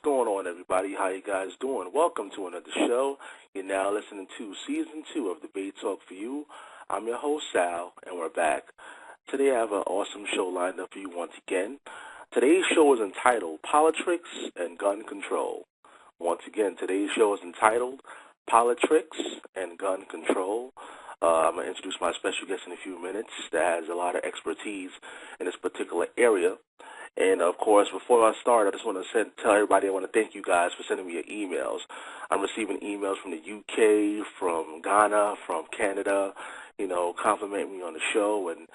going on, everybody? How you guys doing? Welcome to another show. You're now listening to Season 2 of Debate Talk for You. I'm your host, Sal, and we're back. Today I have an awesome show lined up for you once again. Today's show is entitled Politics and Gun Control. Once again, today's show is entitled Politics and Gun Control. I'm going to introduce my special guest in a few minutes that has a lot of expertise in this particular area. And, of course, before I start, I just want to tell everybody I want to thank you guys for sending me your emails. I'm receiving emails from the UK, from Ghana, from Canada, complimenting me on the show and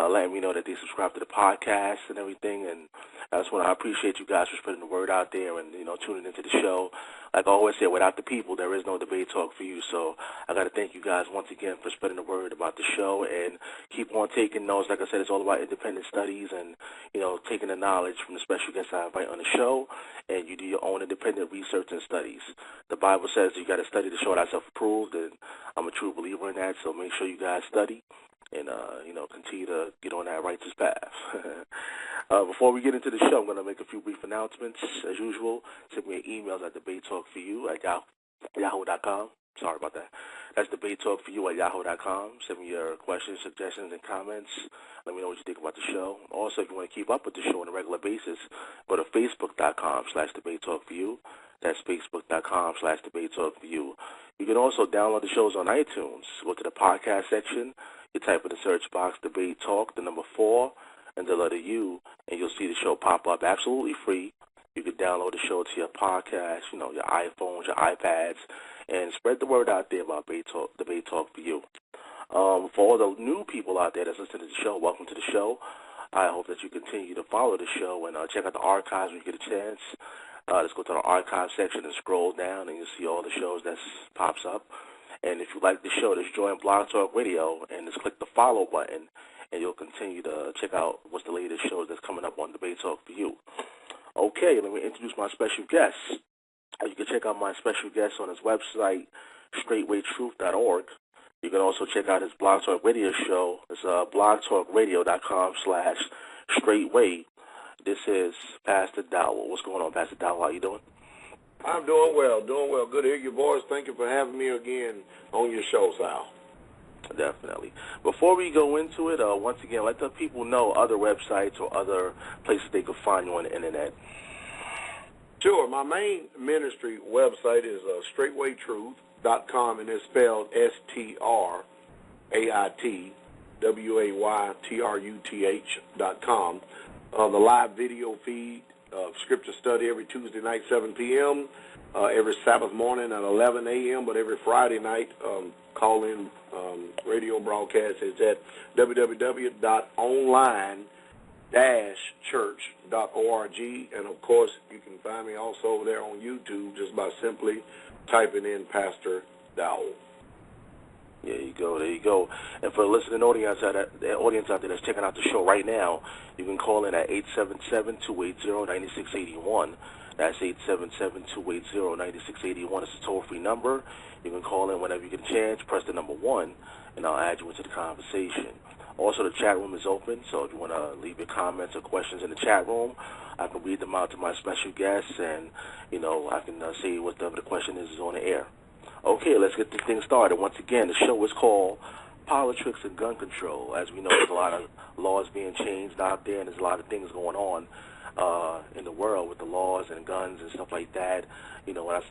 letting me know that they subscribe to the podcast and everything. And I just want to appreciate you guys for spreading the word out there and, tuning into the show. Like I always say, without the people, there is no debate talk for you. So I got to thank you guys once again for spreading the word about the show and keep on taking notes. Like I said, it's all about independent studies and, taking the knowledge from the special guests I invite on the show, and you do your own independent research and studies. The Bible says you got to study to show thyself approved, and I'm a true believer in that, so make sure you guys study and, continue to get on that righteous path. Before we get into the show, I'm going to make a few brief announcements. As usual, send me emails at debatetalkforyou@yahoo.com. Sorry about that. That's debatetalkforyou@yahoo.com. Send me your questions, suggestions, and comments. Let me know what you think about the show. Also, if you want to keep up with the show on a regular basis, go to facebook.com/debatetalkforyou. That's facebook.com/debatetalkforyou. You can also download the shows on iTunes. Go to the podcast section. You type in the search box, Debate Talk, the number 4, and the letter U, and you'll see the show pop up absolutely free. You can download the show to your podcast, your iPhones, your iPads, and spread the word out there about Debate Talk for You. For all the new people out there that's listening to the show, welcome to the show. I hope that you continue to follow the show and check out the archives when you get a chance. Let's go to the archive section and scroll down, and you'll see all the shows that pops up. And if you like the show, just join Blog Talk Radio and just click the follow button, and you'll continue to check out what's the latest shows that's coming up on Debate Talk for You. Okay, let me introduce my special guest. You can check out my special guest on his website, straightwaytruth.org. You can also check out his Blog Talk Radio show. It's blogtalkradio.com/straightway. This is Pastor Dowell. What's going on, Pastor Dowell? How you doing? I'm doing well. Good to hear your voice. Thank you for having me again on your show, Sal. Definitely. Before we go into it, once again, let the people know other websites or other places they can find you on the Internet. Sure. My main ministry website is straightwaytruth.com, and it's spelled StraightWaytruth.com. The live video feed of Scripture study every Tuesday night, 7 p.m., every Sabbath morning at 11 a.m., but every Friday night call-in radio broadcast is at www.online-church.org. And, of course, you can find me also over there on YouTube just by simply typing in Pastor Dowell. There you go. And for the listening audience out there that's checking out the show right now, you can call in at 877-280-9681. That's 877-280-9681. It's a toll-free number. You can call in whenever you get a chance. Press the number 1, and I'll add you into the conversation. Also, the chat room is open, so if you want to leave your comments or questions in the chat room, I can read them out to my special guests, and, I can say whatever the question is on the air. Okay, let's get this thing started. Once again, the show is called Politics and Gun Control. As we know, there's a lot of laws being changed out there, and there's a lot of things going on in the world with the laws and guns and stuff like that. When I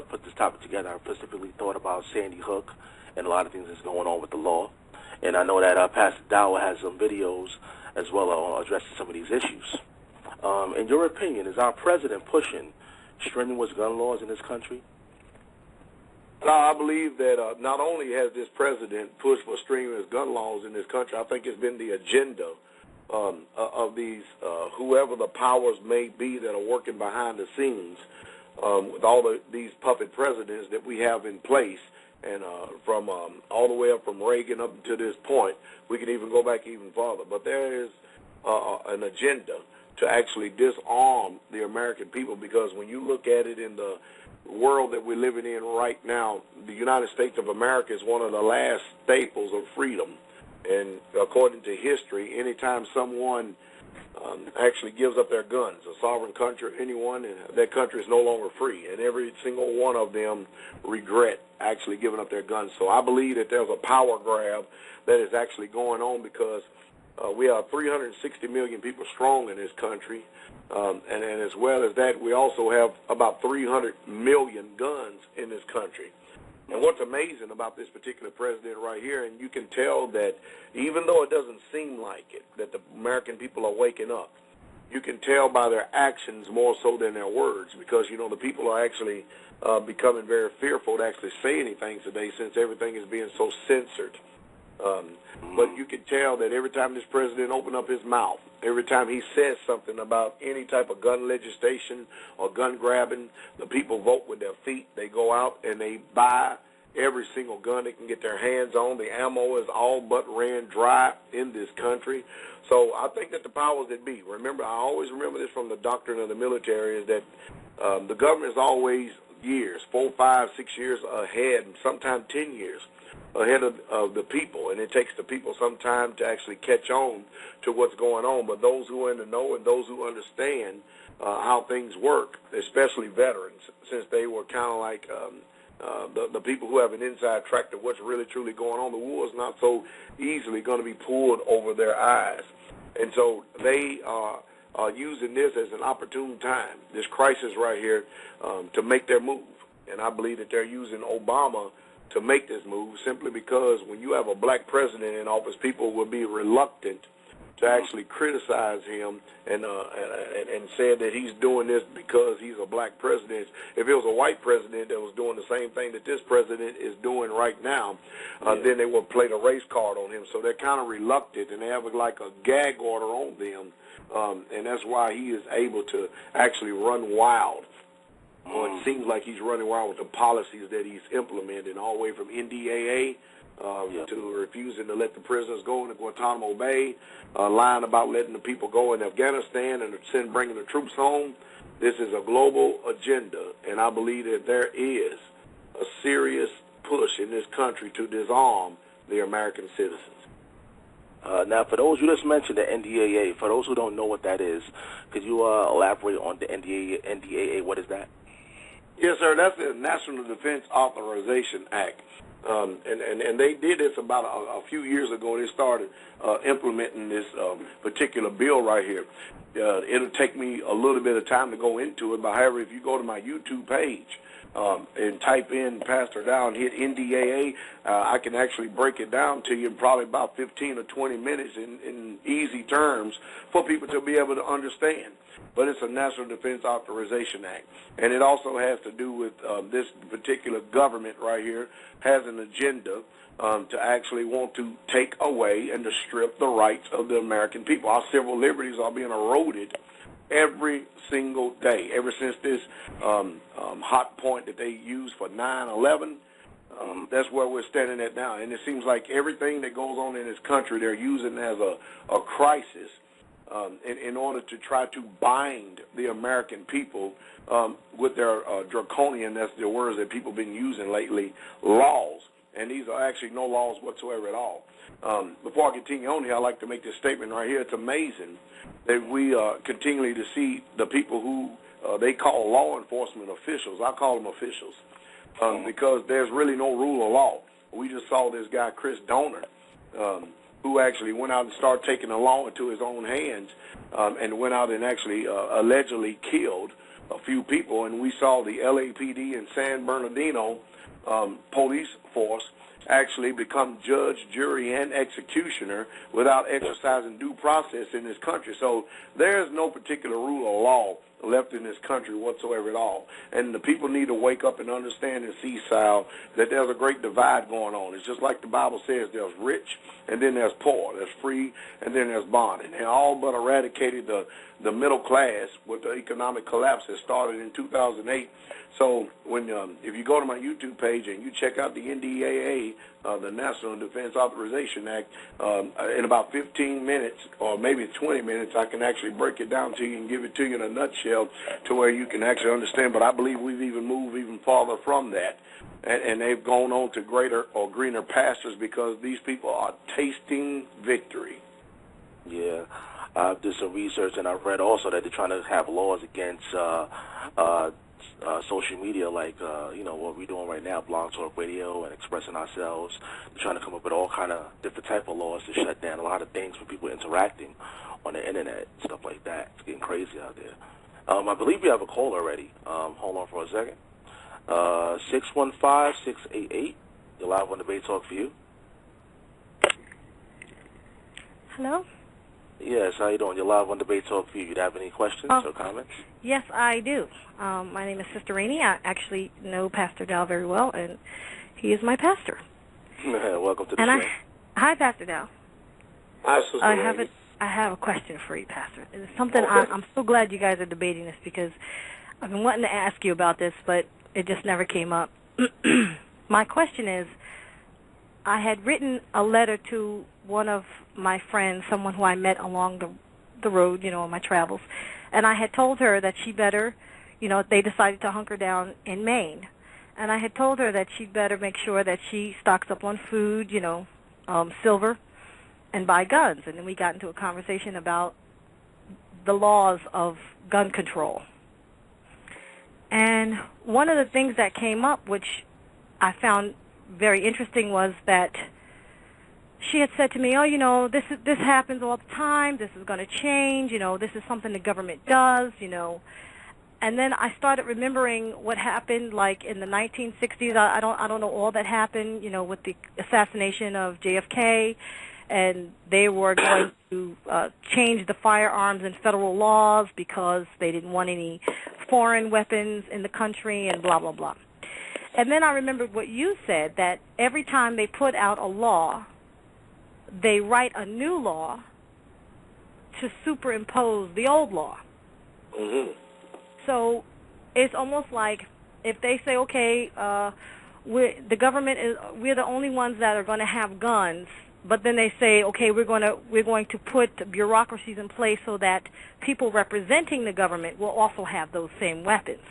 put this topic together, I specifically thought about Sandy Hook and a lot of things that's going on with the law. And I know that Pastor Dowell has some videos as well addressing some of these issues. In your opinion, is our president pushing strenuous gun laws in this country? I believe that not only has this president pushed for strenuous gun laws in this country, I think it's been the agenda of these, whoever the powers may be that are working behind the scenes with all these puppet presidents that we have in place. And from all the way up from Reagan up to this point, we can even go back even farther. But there is an agenda to actually disarm the American people, because when you look at it in the world that we're living in right now, the United States of America is one of the last staples of freedom. And according to history, anytime someone actually gives up their guns. A sovereign country, anyone in that country is no longer free, and every single one of them regret actually giving up their guns. So I believe that there's a power grab that is actually going on because we are 360 million people strong in this country, and as well as that, we also have about 300 million guns in this country. And what's amazing about this particular president right here, and you can tell that even though it doesn't seem like it, that the American people are waking up, you can tell by their actions more so than their words because, you know, the people are actually becoming very fearful to actually say anything today since everything is being so censored. But you can tell that every time this president opened up his mouth, every time he says something about any type of gun legislation or gun grabbing, the people vote with their feet. They go out and they buy every single gun they can get their hands on. The ammo is all but ran dry in this country. So I think that the powers that be, remember, I always remember this from the doctrine of the military, is that the government is always years, 4, 5, 6 years ahead, and sometimes 10 years ahead of the people, and it takes the people some time to actually catch on to what's going on. But those who are in the know and those who understand how things work, especially veterans, since they were kind of like the people who have an inside track to what's really truly going on, the war is not so easily going to be pulled over their eyes. And so they are using this as an opportune time, this crisis right here, to make their move. And I believe that they're using Obama to make this move simply because when you have a black president in office, people will be reluctant to actually criticize him and say that he's doing this because he's a black president. If it was a white president that was doing the same thing that this president is doing right now, then they would play the race card on him. So they're kind of reluctant, and they have like a gag order on them, and that's why he is able to actually run wild. Well, it seems like he's running wild with the policies that he's implementing, all the way from NDAA to refusing to let the prisoners go into Guantanamo Bay, lying about letting the people go in Afghanistan and bringing the troops home. This is a global agenda, and I believe that there is a serious push in this country to disarm the American citizens. Now, for those, you just mentioned the NDAA. For those who don't know what that is, could you elaborate on the NDAA? What is that? Yes, sir. That's the National Defense Authorization Act. And they did this about a few years ago. They started implementing this particular bill right here. It'll take me a little bit of time to go into it, but however, if you go to my YouTube page and type in Pastor Dowell and hit NDAA, I can actually break it down to you in probably about 15 or 20 minutes in easy terms for people to be able to understand. But it's a National Defense Authorization Act. And it also has to do with this particular government right here has an agenda to actually want to take away and to strip the rights of the American people. Our civil liberties are being eroded every single day, ever since this hot point that they used for 9/11. That's where we're standing at now. And it seems like everything that goes on in this country, they're using as a crisis in order to try to bind the American people with their draconian, that's the words that people have been using lately, laws. And these are actually no laws whatsoever at all. Before I continue on here, I'd like to make this statement right here. It's amazing that we continually to see the people who they call law enforcement officials. I call them officials because there's really no rule of law. We just saw this guy, Chris Donner, who actually went out and started taking the law into his own hands and went out and actually allegedly killed a few people. And we saw the LAPD in San Bernardino police force actually become judge, jury, and executioner without exercising due process in this country. So there is no particular rule of law left in this country whatsoever at all. And the people need to wake up and understand and see, Sal, that there's a great divide going on. It's just like the Bible says, there's rich and then there's poor. There's free and then there's bond. And they all but eradicated the middle class with the economic collapse that started in 2008. So when if you go to my YouTube page and you check out the NDAA, the National Defense Authorization Act, in about 15 minutes or maybe 20 minutes, I can actually break it down to you and give it to you in a nutshell to where you can actually understand. But I believe we've even moved even farther from that. And they've gone on to greater or greener pastures because these people are tasting victory. Yeah. I did some research, and I've read also that they're trying to have laws against social media, like what we're doing right now, Blog Talk Radio, and expressing ourselves. They're trying to come up with all kind of different type of laws to shut down a lot of things for people interacting on the internet, stuff like that. It's getting crazy out there. I believe we have a call already. Hold on for a second. 615-688. You're live on Debate Talk for You. Hello? Yes, how you doing? You're live on Debate Talk for You. Do you have any questions or comments? Yes, I do. My name is Sister Rainey. I actually know Pastor Dowell very well, and he is my pastor. Welcome to the show. Hi, Pastor Dowell. Hi, Sister Rainey. I have a question for you, Pastor. It's something I'm so glad you guys are debating this, because I've been wanting to ask you about this, but it just never came up. My question is, I had written a letter to one of my friends, someone who I met along the road, on my travels, and I had told her that she better, they decided to hunker down in Maine, and I had told her that she'd better make sure that she stocks up on food, silver, and buy guns. And then we got into a conversation about the laws of gun control. And one of the things that came up, which I found very interesting, was that she had said to me, this happens all the time, this is going to change, this is something the government does, And then I started remembering what happened, like in the 1960s. I don't know all that happened, with the assassination of JFK, and they were going to change the firearms and federal laws because they didn't want any foreign weapons in the country, and blah, blah, blah. And then I remembered what you said, that every time they put out a law, they write a new law to superimpose the old law. Mm-hmm. So it's almost like if they say, okay, we're the only ones that are going to have guns, but then they say, okay, we're going to put bureaucracies in place so that people representing the government will also have those same weapons.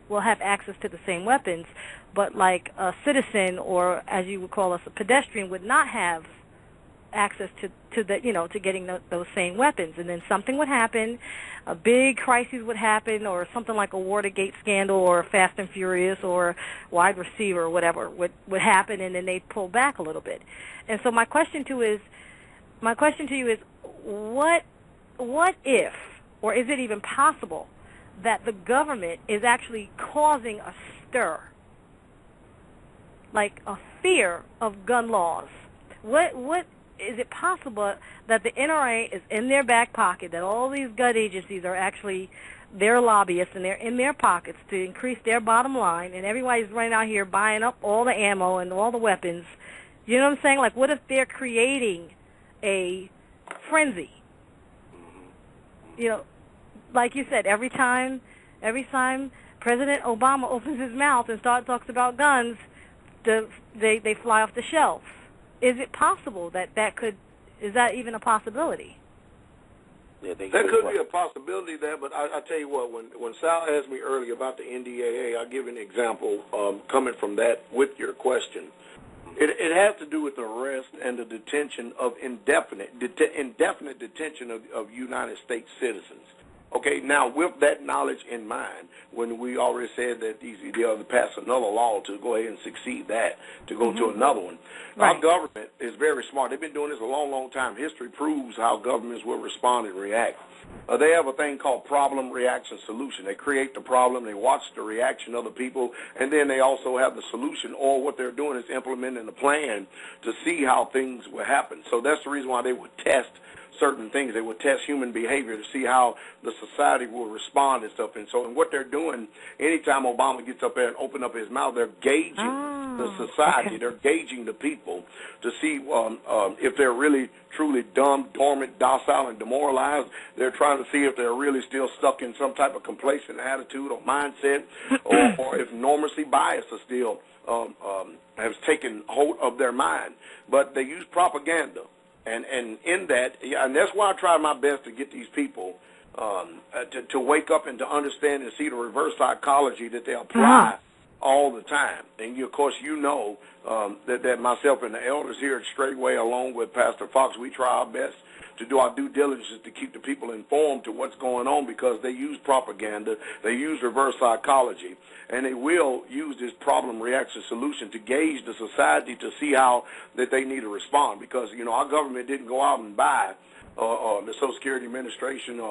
Will have access to the same weapons, but like a citizen, or as you would call us, a pedestrian, would not have access to getting those same weapons. And then something would happen, a big crisis would happen, or something like a Watergate scandal, or Fast and Furious, or Wide Receiver, or whatever would happen, and then they'd pull back a little bit. And so my question to you is, what if, or is it even possible, that the government is actually causing a stir, like a fear of gun laws? What is it possible that the NRA is in their back pocket, that all these gun agencies are actually their lobbyists, and they're in their pockets to increase their bottom line, and everybody's running out here buying up all the ammo and all the weapons? You know what I'm saying? Like, what if they're creating a frenzy? Like you said, every time President Obama opens his mouth and talks about guns, they fly off the shelves. Is it possible is that even a possibility? Yeah, that could be a possibility there, but I tell you what, when Sal asked me earlier about the NDAA, I'll give an example coming from that with your question. It has to do with the arrest and the detention of indefinite detention of United States citizens. Okay, now with that knowledge in mind, when we already said that they ought to pass another law to go ahead and succeed that, to go to another one. Right. Our government is very smart. They've been doing this a long, long time. History proves how governments will respond and react. They have a thing called problem, reaction, solution. They create the problem, they watch the reaction of the people, and then they also have the solution, or what they're doing is implementing a plan to see how things will happen. So that's the reason why they would test certain things. They would test human behavior to see how the society will respond and stuff. And what they're doing, anytime Obama gets up there and open up his mouth, they're gauging the society. Okay. They're gauging the people to see if they're really, truly dumb, dormant, docile, and demoralized. They're trying to see if they're really still stuck in some type of complacent attitude or mindset, or if normacy bias is still has taken hold of their mind. But they use propaganda. And in that, and that's why I try my best to get these people to wake up and to understand and see the reverse psychology that they apply all the time. And, of course, you know that myself and the elders here at Straightway, along with Pastor Fox, we try our best to do our due diligence to keep the people informed to what's going on, because they use propaganda, they use reverse psychology, and they will use this problem reaction solution to gauge the society to see how that they need to respond. Because, you know, our government didn't go out and buy, the Social Security Administration,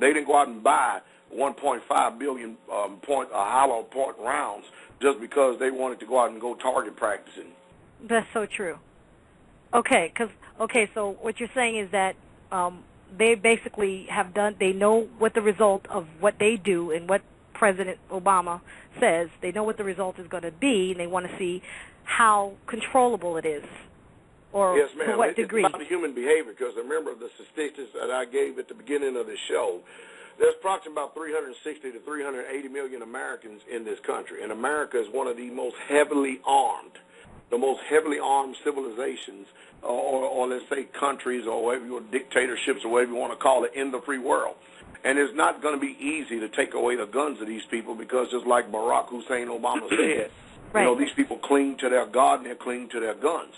they didn't go out and buy 1.5 billion hollow point rounds just because they wanted to go out and go target practicing. That's so true. Okay, so what you're saying is that they basically have done, they know what the result of what they do and what President Obama says, they know what the result is going to be, and they want to see how controllable it is, or yes, ma'am. to what degree. It's about human behavior, because remember the statistics that I gave at the beginning of the show. There's approximately about 360 to 380 million Americans in this country, and America is one of the most heavily armed civilizations, or let's say countries, or whatever you want, dictatorships, or whatever you want to call it, in the free world. And it's not going to be easy to take away the guns of these people, because just like Barack Hussein Obama said, right. You know, these people cling to their God and they cling to their guns,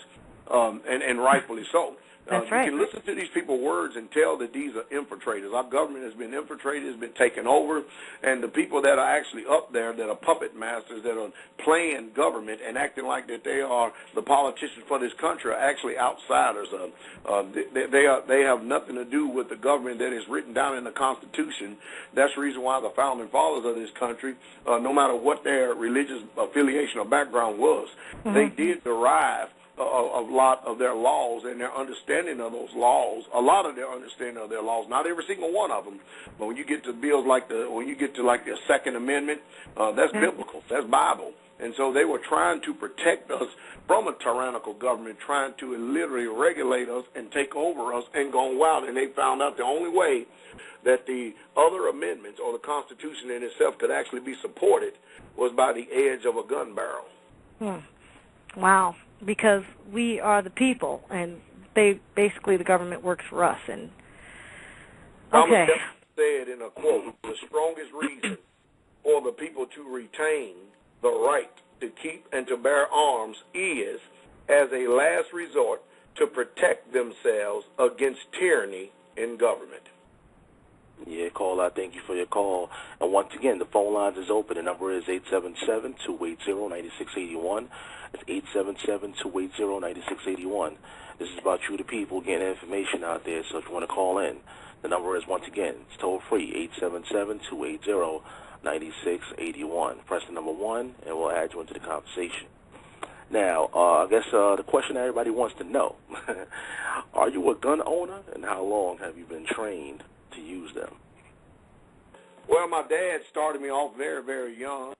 and rightfully so. That's right. You can listen to these people's words and tell that these are infiltrators. Our government has been infiltrated, has been taken over, and the people that are actually up there, that are puppet masters, that are playing government and acting like that they are the politicians for this country, are actually outsiders. They have nothing to do with the government that is written down in the Constitution. That's the reason why the founding fathers of this country, no matter what their religious affiliation or background was, they did derive a lot of their laws and their understanding of those laws, a lot of their understanding of their laws, not every single one of them, but when you get to bills like when you get to like the Second Amendment, that's biblical, that's Bible. And so they were trying to protect us from a tyrannical government, trying to literally regulate us and take over us and go wild. And they found out the only way that the other amendments or the Constitution in itself could actually be supported was by the edge of a gun barrel. Wow. Because we are the people, and they basically, the government works for us. And okay. Thomas said in a quote, the strongest reason for the people to retain the right to keep and to bear arms is, as a last resort, to protect themselves against tyranny in government. Yeah, caller, thank you for your call. And once again, the phone lines is open. The number is 877-280-9681. It's 877-280-9681. This is about you, the people, getting information out there. So if you want to call in, the number is, once again, it's toll-free, 877-280-9681. Press the number 1, and we'll add you into the conversation. Now, I guess the question everybody wants to know, are you a gun owner, and how long have you been trained to use them? Well, my dad started me off very, very young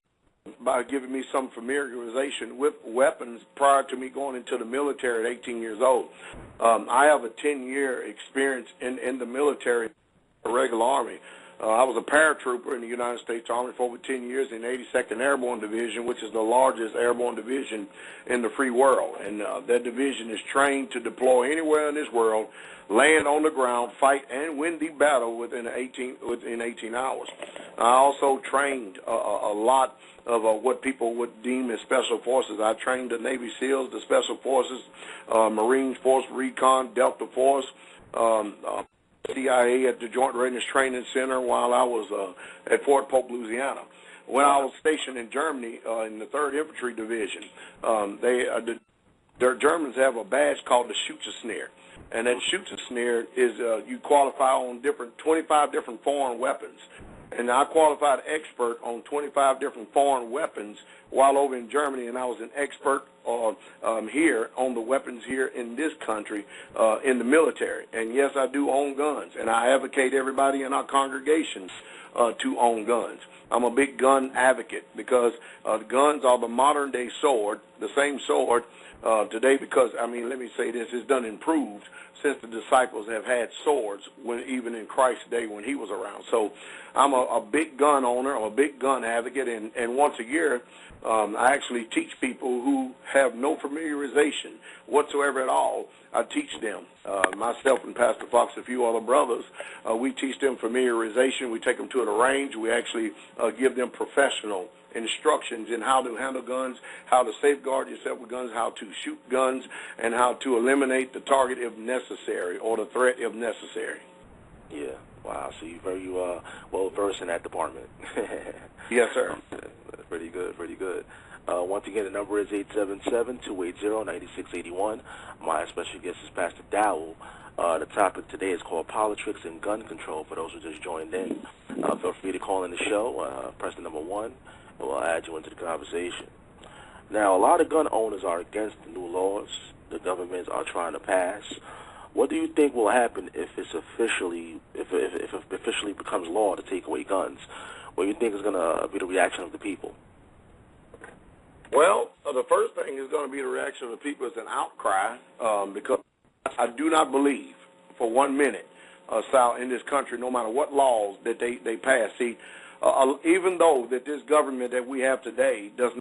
by giving me some familiarization with weapons prior to me going into the military at 18 years old. I have a 10-year experience in the military, the regular Army. I was a paratrooper in the United States Army for over 10 years in the 82nd Airborne Division, which is the largest airborne division in the free world. And that division is trained to deploy anywhere in this world, land on the ground, fight, and win the battle within 18 hours. I also trained a lot of what people would deem as special forces. I trained the Navy SEALs, the Special Forces, Marines, Force Recon, Delta Force, CIA at the Joint Readiness Training Center while I was at Fort Polk, Louisiana. When I was stationed in Germany in the 3rd Infantry Division, the Germans have a badge called the Schützenschnur. And that Schützenschnur is you qualify on 25 different foreign weapons. And I qualified expert on 25 different foreign weapons while over in Germany, and I was an expert here on the weapons here in this country in the military. And yes, I do own guns, and I advocate everybody in our congregations to own guns. I'm a big gun advocate because guns are the modern-day sword, the same sword today because, I mean, let me say this, it's done improved since the disciples have had swords, even in Christ's day when he was around. So I'm a big gun owner, I'm a big gun advocate, and once a year I actually teach people who have no familiarization whatsoever at all. I teach them, myself and Pastor Fox, a few other brothers, we teach them familiarization. We take them to the range. We actually give them professional instructions in how to handle guns, how to safeguard yourself with guns, how to shoot guns, and how to eliminate the target if necessary or the threat if necessary. Yeah. Wow. So you're very well versed in that department. Yes, sir. Pretty good. Pretty good. Once again, the number is 877-280-9681. My special guest is Pastor Dowell. The topic today is called Politics and Gun Control. For those who just joined in, feel free to call in the show. Press the number 1, and we'll add you into the conversation. Now, a lot of gun owners are against the new laws the governments are trying to pass. What do you think will happen if it's officially, if it officially becomes law to take away guns? What do you think is going to be the reaction of the people? Well, the first thing is going to be the reaction of the people is an outcry, because I do not believe for 1 minute, Sal, in this country, no matter what laws that they pass. See, even though that this government that we have today does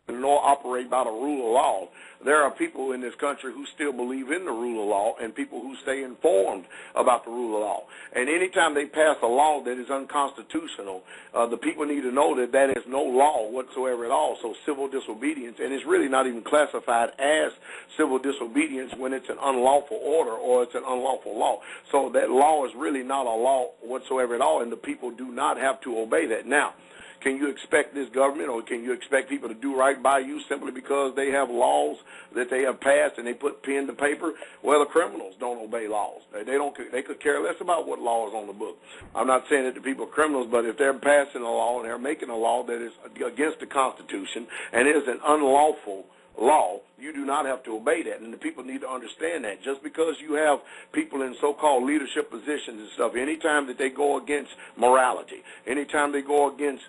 nor operate by the rule of law, there are people in this country who still believe in the rule of law and people who stay informed about the rule of law. And anytime they pass a law that is unconstitutional, the people need to know that that is no law whatsoever at all. So civil disobedience, and it's really not even classified as civil disobedience when it's an unlawful order or it's an unlawful law. So that law is really not a law whatsoever at all, and the people do not have to obey that. Now, can you expect this government or can you expect people to do right by you simply because they have laws that they have passed and they put pen to paper? Well, the criminals don't obey laws. They could care less about what law is on the book. I'm not saying that the people are criminals, but if they're passing a law and they're making a law that is against the Constitution and is an unlawful law, you do not have to obey that, and the people need to understand that. Just because you have people in so-called leadership positions and stuff, anytime that they go against morality, anytime they go against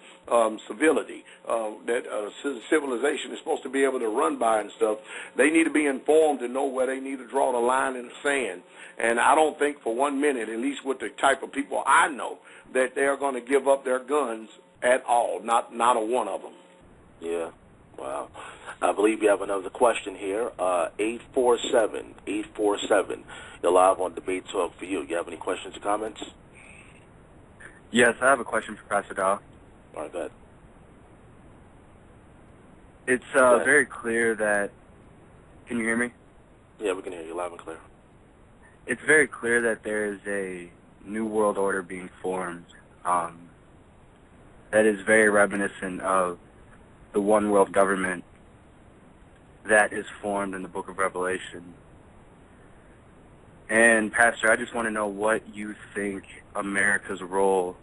civility, that civilization is supposed to be able to run by and stuff, they need to be informed and know where they need to draw the line in the sand. And I don't think for 1 minute, at least with the type of people I know, that they're going to give up their guns at all, not a one of them. Yeah. Wow. I believe we have another question here. 847. You're live on Debate Talk for You. You have any questions or comments? Yes, I have a question for Pastor Dowell. All right, go ahead. It's very clear that... Can you hear me? Yeah, we can hear you loud and clear. It's very clear that there is a new world order being formed that is very reminiscent of the one world government that is formed in the book of Revelation. And, Pastor, I just want to know what you think America's role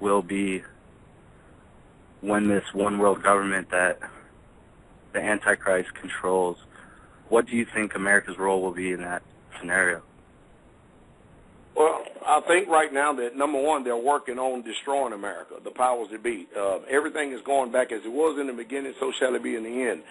will be when this one world government that the Antichrist controls. What do you think America's role will be in that scenario? Well, I think right now that, number one, they're working on destroying America, the powers that be. Everything is going back as it was in the beginning, so shall it be in the end.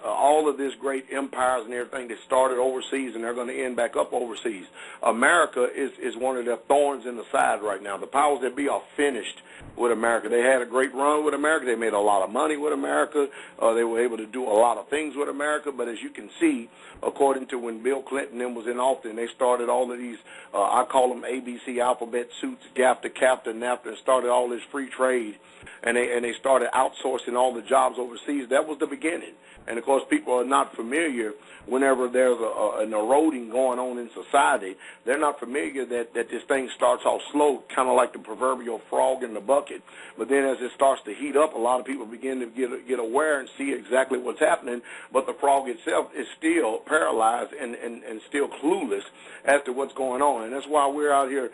All of this great empires and everything that started overseas and they're going to end back up overseas. America is one of their thorns in the side right now. The powers that be are finished with America. They had a great run with America. They made a lot of money with America. They were able to do a lot of things with America. But as you can see, according to when Bill Clinton was in office, and they started all of these, I call them ABC alphabet suits, GAFTA, CAFTA, NAFTA, and started all this free trade. And they started outsourcing all the jobs overseas. That was the beginning. And, of course, people are not familiar whenever there's an eroding going on in society. They're not familiar that this thing starts off slow, kind of like the proverbial frog in the bucket. But then as it starts to heat up, a lot of people begin to get aware and see exactly what's happening. But the frog itself is still paralyzed and still clueless as to what's going on. And that's why we're out here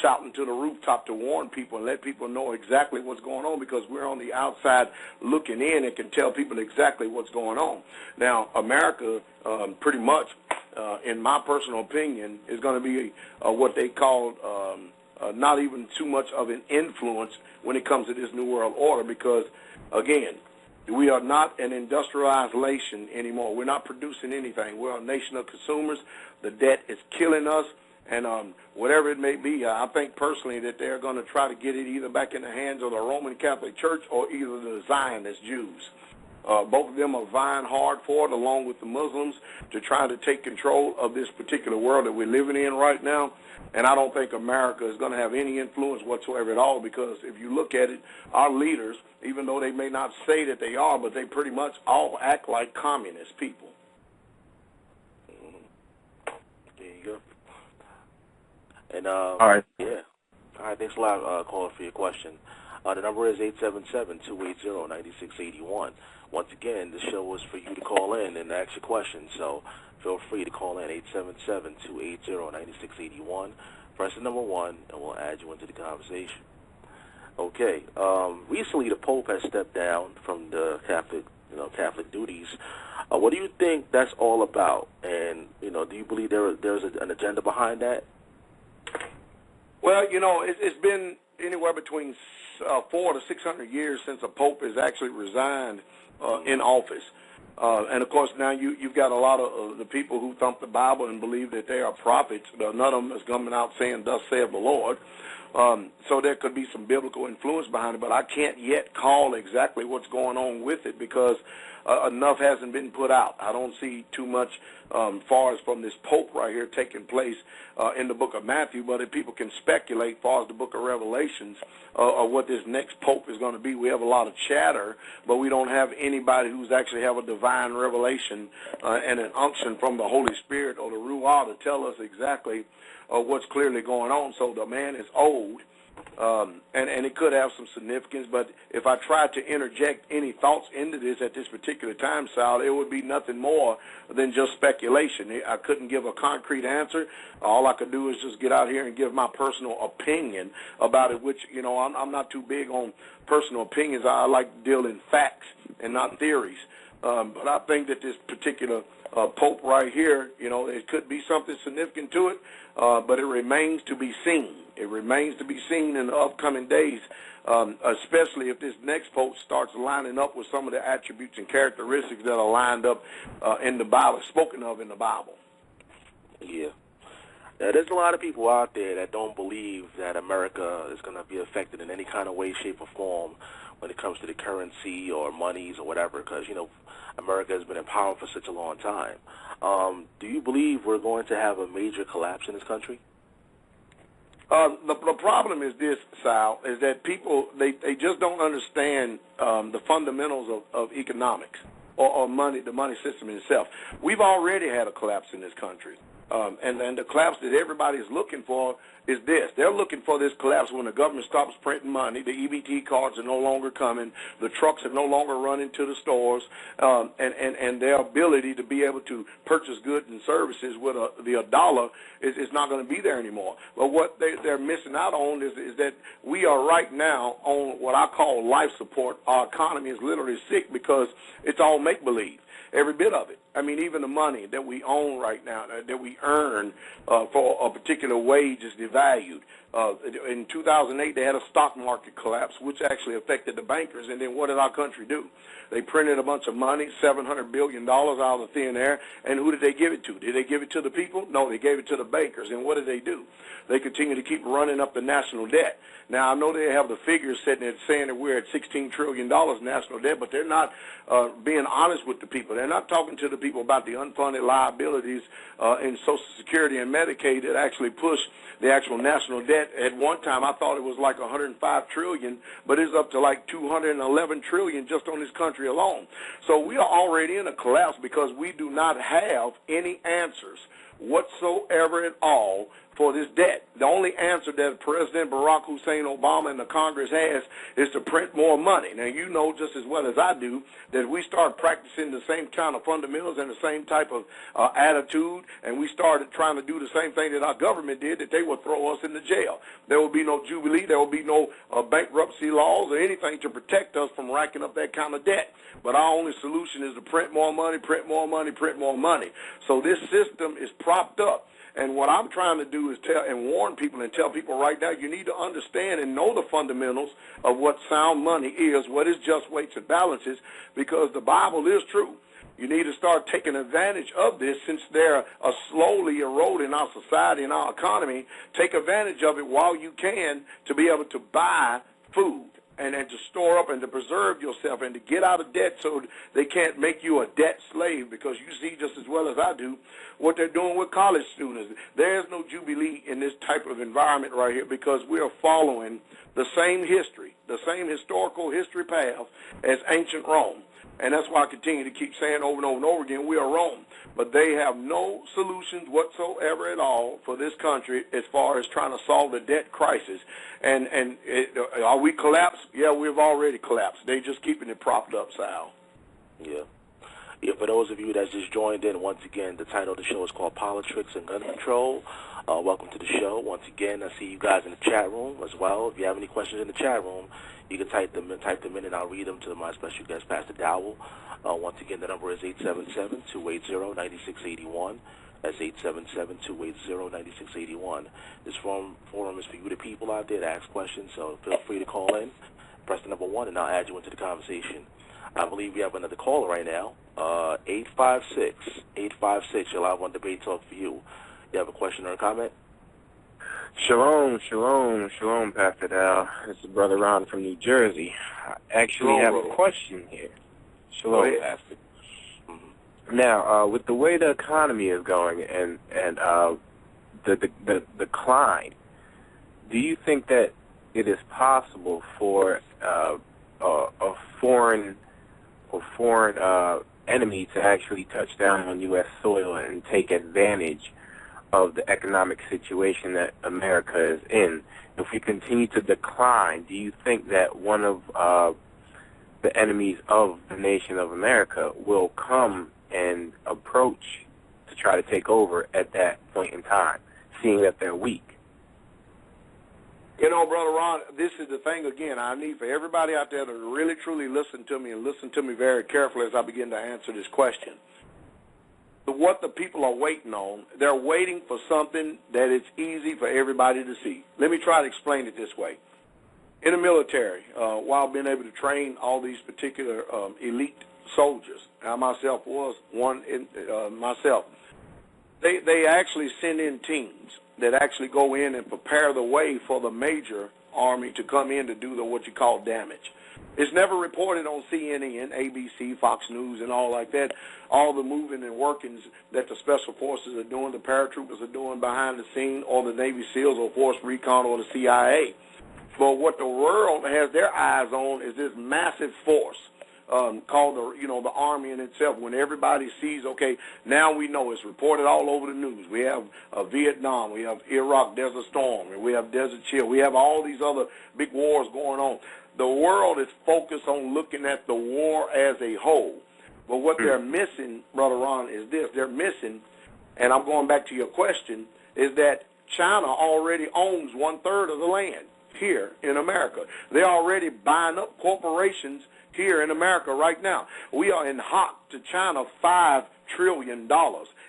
shouting to the rooftop to warn people and let people know exactly what's going on, because we're on the outside looking in and can tell people exactly what's going on. Now, America pretty much, in my personal opinion, is going to be what they call not even too much of an influence when it comes to this New World Order, because, again, we are not an industrialized nation anymore. We're not producing anything. We're a nation of consumers. The debt is killing us. And whatever it may be, I think personally that they're going to try to get it either back in the hands of the Roman Catholic Church or either the Zionist Jews. Both of them are vying hard for it, along with the Muslims, to try to take control of this particular world that we're living in right now. And I don't think America is going to have any influence whatsoever at all, because if you look at it, our leaders, even though they may not say that they are, but they pretty much all act like communist people. There you go. And, all right. Yeah. All right, thanks a lot, caller, for your question. The number is 877-280-9681. Once again, the show is for you to call in and ask your questions, so feel free to call in, 877-280-9681. Press the number 1, and we'll add you into the conversation. Okay. Recently, the Pope has stepped down from the Catholic duties. What do you think that's all about? And do you believe there's an agenda behind that? Well, it's been anywhere between 400 to 600 years since a pope has actually resigned in office. And, of course, now you've got a lot of the people who thump the Bible and believe that they are prophets. None of them is coming out saying, "Thus saith the Lord." So there could be some biblical influence behind it, but I can't yet call exactly what's going on with it, because enough hasn't been put out. I don't see too much far as from this Pope right here taking place in the book of Matthew, but if people can speculate far as the book of Revelations or what this next Pope is going to be. We have a lot of chatter, but we don't have anybody who's actually have a divine revelation and an unction from the Holy Spirit or the Ruah to tell us exactly what's clearly going on. So the man is old. And it could have some significance, but if I tried to interject any thoughts into this at this particular time, Sal, it would be nothing more than just speculation. I couldn't give a concrete answer. All I could do is just get out here and give my personal opinion about it, which, I'm not too big on personal opinions. I like to deal in facts and not theories. But I think that this particular Pope right here, it could be something significant to it, but it remains to be seen. It remains to be seen in the upcoming days, especially if this next Pope starts lining up with some of the attributes and characteristics that are lined up in the Bible, spoken of in the Bible. Yeah. Now, there's a lot of people out there that don't believe that America is going to be affected in any kind of way, shape, or form when it comes to the currency or monies or whatever, because, America has been in power for such a long time. Do you believe we're going to have a major collapse in this country? The problem is this, Sal, is that people, they just don't understand the fundamentals of economics or money, the money system itself. We've already had a collapse in this country. And the collapse that everybody is looking for is this. They're looking for this collapse when the government stops printing money, the EBT cards are no longer coming, the trucks are no longer running to the stores, and their ability to be able to purchase goods and services with a dollar is not going to be there anymore. But what they're missing out on is that we are right now on what I call life support. Our economy is literally sick because it's all make-believe. Every bit of it. I mean, even the money that we own right now, that we earn for a particular wage is devalued. In 2008, they had a stock market collapse, which actually affected the bankers. And then what did our country do? They printed a bunch of money, $700 billion out of the thin air. And who did they give it to? Did they give it to the people? No, they gave it to the bankers. And what did they do? They continue to keep running up the national debt. Now, I know they have the figures sitting there saying that we're at $16 trillion national debt, but they're not being honest with the people. They're not talking to the people about the unfunded liabilities in Social Security and Medicaid that actually push the actual national debt. At one time, I thought it was like $105 trillion, but it's up to like $211 trillion just on this country alone. So we are already in a collapse because we do not have any answers whatsoever at all for this debt. The only answer that President Barack Hussein Obama and the Congress has is to print more money. Now, you know just as well as I do that if we start practicing the same kind of fundamentals and the same type of attitude, and we started trying to do the same thing that our government did, that they will throw us into jail. There will be no jubilee. There will be no bankruptcy laws or anything to protect us from racking up that kind of debt. But our only solution is to print more money, print more money, print more money. So this system is propped up. And what I'm trying to do is tell and warn people and tell people right now, you need to understand and know the fundamentals of what sound money is, what is just weights and balances, because the Bible is true. You need to start taking advantage of this since they're slowly eroding our society and our economy. Take advantage of it while you can to be able to buy food. and to store up and to preserve yourself and to get out of debt so they can't make you a debt slave, because you see just as well as I do what they're doing with college students. There's no jubilee in this type of environment right here, because we are following the same history, the same historical history path as ancient Rome. And that's why I continue to keep saying over and over and over again, we are Rome. But they have no solutions whatsoever at all for this country as far as trying to solve the debt crisis. Are we collapsed? Yeah, we've already collapsed. They're just keeping it propped up, Sal. Yeah. Yeah, for those of you that just joined in, once again, the title of the show is called Politics and Gun Control. Welcome to the show. Once again, I see you guys in the chat room as well. If you have any questions in the chat room, you can type them in, and I'll read them to my special guest, Pastor Dowell. Once again, the number is 877-280-9681. That's 877-280-9681. This forum is for you, the people out there, to ask questions, so feel free to call in. Press the number 1, and I'll add you into the conversation. I believe we have another caller right now. 856. You're live on Debate Talk for You. You have a question or a comment? Shalom, Pastor Dowell. This is Brother Ron from New Jersey. I actually have a question here. Shalom, Pastor. Now, with the way the economy is going and the decline, do you think that it is possible for a foreign enemy to actually touch down on U.S. soil and take advantage of the economic situation that America is in? If we continue to decline, do you think that one of the enemies of the nation of America will come and approach to try to take over at that point in time, seeing that they're weak? You know, Brother Ron, this is the thing again. I need for everybody out there to really, truly listen to me, and listen to me very carefully as I begin to answer this question. What the people are waiting on, they're waiting for something that is easy for everybody to see. Let me try to explain it this way. In the military, while being able to train all these particular elite soldiers, I myself was one myself, they actually send in teams that actually go in and prepare the way for the major army to come in to do what you call damage. It's never reported on CNN, ABC, Fox News, and all like that, all the moving and workings that the Special Forces are doing, the paratroopers are doing behind the scene, or the Navy SEALs or Force Recon or the CIA. But what the world has their eyes on is this massive force called the Army in itself. When everybody sees, okay, now we know it's reported all over the news. We have Vietnam, we have Iraq, Desert Storm, and we have Desert Chill. We have all these other big wars going on. The world is focused on looking at the war as a whole. But what they're missing, Brother Ron, is this. They're missing, and I'm going back to your question, is that China already owns 1/3 of the land here in America. They're already buying up corporations here in America right now. We are in hock to China $5 trillion,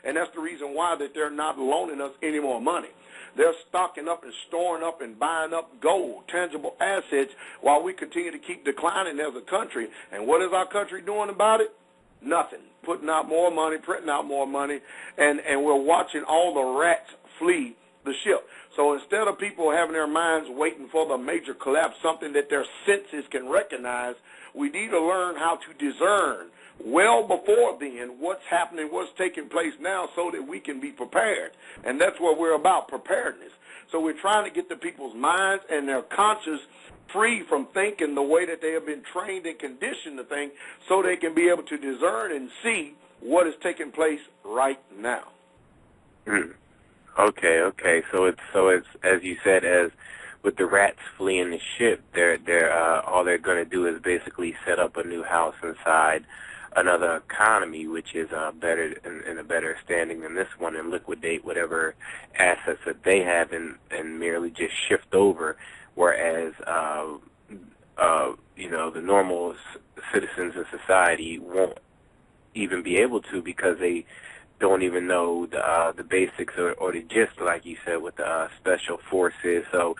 and that's the reason why that they're not loaning us any more money. They're stocking up and storing up and buying up gold, tangible assets, while we continue to keep declining as a country. And what is our country doing about it? Nothing. Putting out more money, printing out more money, and we're watching all the rats flee the ship. So instead of people having their minds waiting for the major collapse, something that their senses can recognize, we need to learn how to discern well before then what's happening, what's taking place now, so that we can be prepared. And that's what we're about, preparedness. So we're trying to get the people's minds and their conscience free from thinking the way that they have been trained and conditioned to think, so they can be able to discern and see what is taking place right now. Okay. So it's as you said, as with the rats fleeing the ship, they're all they're going to do is basically set up a new house inside another economy, which is better in a better standing than this one, and liquidate whatever assets that they have and merely just shift over. Whereas the normal citizens in society won't even be able to, because they don't even know the basics or the gist, like you said, with the special forces. So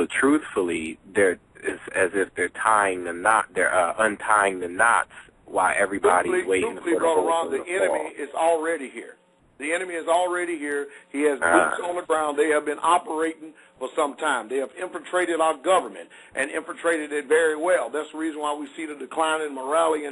truthfully, it's as if they're tying the knot. They're untying the knots while everybody's waiting for the whole thing to fall. The enemy is already here. The enemy is already here. He has boots on the ground. They have been operating for some time. They have infiltrated our government and infiltrated it very well. That's the reason why we see the decline in morality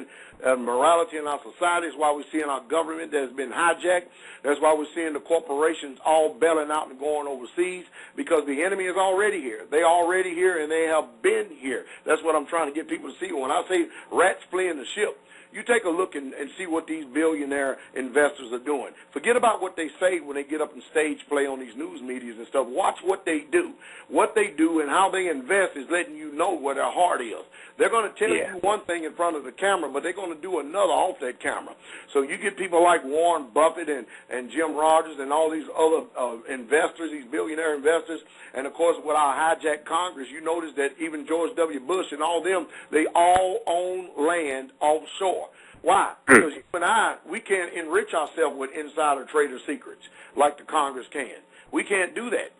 in our societies, why we see in our government that has been hijacked. That's why we're seeing the corporations all bailing out and going overseas, because the enemy is already here. They're already here, and they have been here. That's what I'm trying to get people to see. When I say rats fleeing the ship, you take a look and see what these billionaire investors are doing. Forget about what they say when they get up and stage play on these news medias and stuff. Watch what they do. What they do and how they invest is letting you know where their heart is. They're going to tell you one thing in front of the camera, but they're going to do another off that camera. So you get people like Warren Buffett and Jim Rogers and all these other investors, these billionaire investors, and, of course, with our hijacked Congress, you notice that even George W. Bush and all them, they all own land offshore. Why? Because you and I, we can't enrich ourselves with insider trader secrets like the Congress can. We can't do that.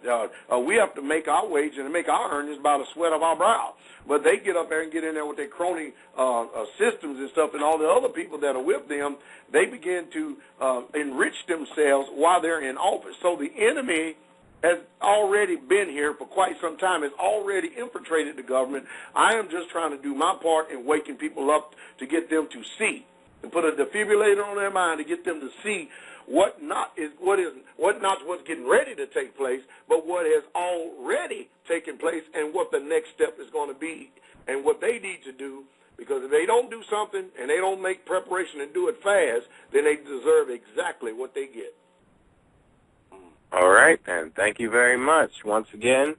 We have to make our wage and make our earnings by the sweat of our brow. But they get up there and get in there with their crony systems and stuff, and all the other people that are with them, they begin to enrich themselves while they're in office. So the enemy has already been here for quite some time, has already infiltrated the government. I am just trying to do my part in waking people up to get them to see, and put a defibrillator on their mind to get them to see what's getting ready to take place, but what has already taken place and what the next step is going to be and what they need to do. Because if they don't do something and they don't make preparation and do it fast, then they deserve exactly what they get. All right, and thank you very much. Once again,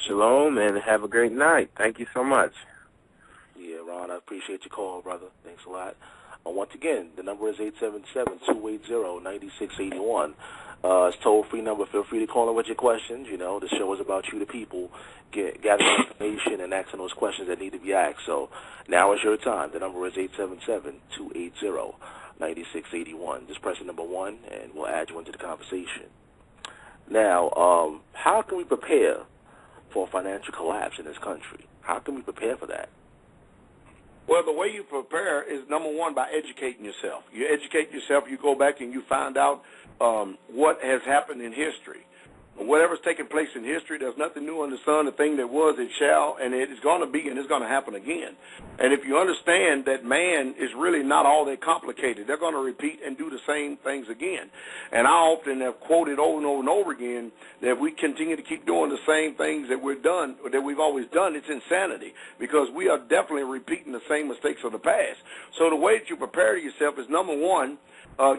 shalom, and have a great night. Thank you so much. Yeah, Ron, I appreciate your call, brother. Thanks a lot. Once again, the number is 877-280-9681. It's a toll-free number. Feel free to call in with your questions. You know, the show is about you, the people, gathering information and asking those questions that need to be asked. So now is your time. The number is 877-280-9681. Just press the number 1, and we'll add you into the conversation. Now, how can we prepare for a financial collapse in this country? How can we prepare for that? Well, the way you prepare is, number one, by educating yourself. You educate yourself, you go back and you find out what has happened in history. Whatever's taken place in history, there's nothing new under the sun. The thing that was, it shall, and it is going to be, and it's going to happen again. And if you understand that man is really not all that complicated, they're going to repeat and do the same things again. And I often have quoted over and over and over again that if we continue to keep doing the same things that we've always done, it's insanity, because we are definitely repeating the same mistakes of the past. So the way that you prepare yourself is, number one,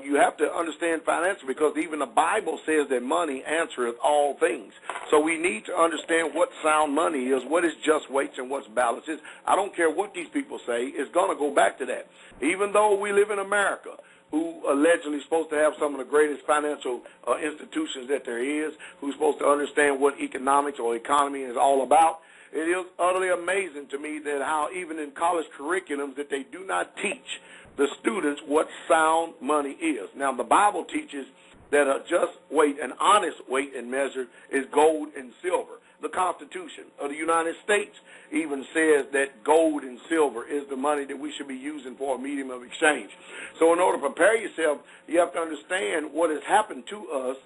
you have to understand finance, because even the Bible says that money answereth all things. So we need to understand what sound money is, what is just weights, and what's balances. I don't care what these people say. It's going to go back to that. Even though we live in America, who allegedly is supposed to have some of the greatest financial institutions that there is, who's supposed to understand what economics or economy is all about, it is utterly amazing to me that how even in college curriculums that they do not teach the students what sound money is. Now, the Bible teaches that a just weight, an honest weight and measure, is gold and silver. The Constitution of the United States even says that gold and silver is the money that we should be using for a medium of exchange. So in order to prepare yourself, you have to understand what has happened to us